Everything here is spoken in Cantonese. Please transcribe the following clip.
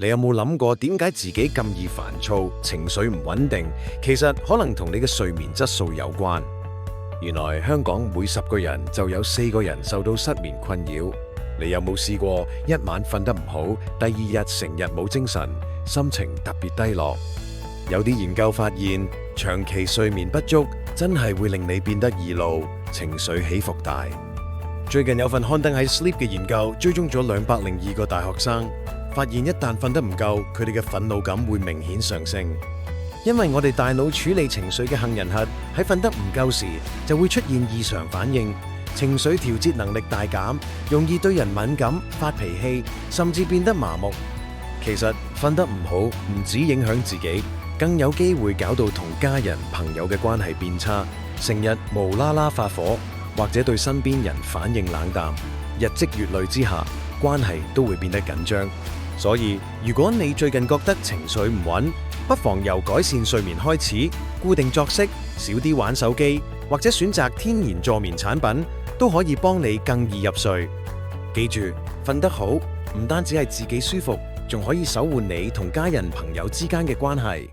你有冇諗過點解自己咁易煩躁、情緒唔穩定？其實可能同你嘅睡眠質素有關。原來香港每10個人就有4個人受到失眠困擾。你有冇試過一晚瞓得唔好，第2日成日冇精神，心情特別低落？有啲研究發現，長期睡眠不足真係會令你變得易怒，情緒起伏大。最近有份刊登喺 Sleep 嘅研究，追蹤咗202個大學生，發現一旦瞓得唔夠，佢哋嘅憤怒感會明顯上升。因為我哋大腦處理情緒嘅杏仁核喺瞓得唔夠時，就會出現異常反應，情緒調節能力大減，容易對人敏感、發脾氣，甚至變得麻木。其實瞓得唔好唔止影響自己，更有機會搞到同家人、朋友嘅關係變差，成日無啦啦發火，或者對身邊人反應冷淡，日積月累之下，關係都會變得緊張。所以，如果你最近覺得情緒唔穩，不妨由改善睡眠開始，固定作息，少啲玩手機，或者選擇天然助眠產品，都可以幫你更易入睡。記住，瞓得好唔單止係自己舒服，仲可以守護你同家人朋友之間嘅關係。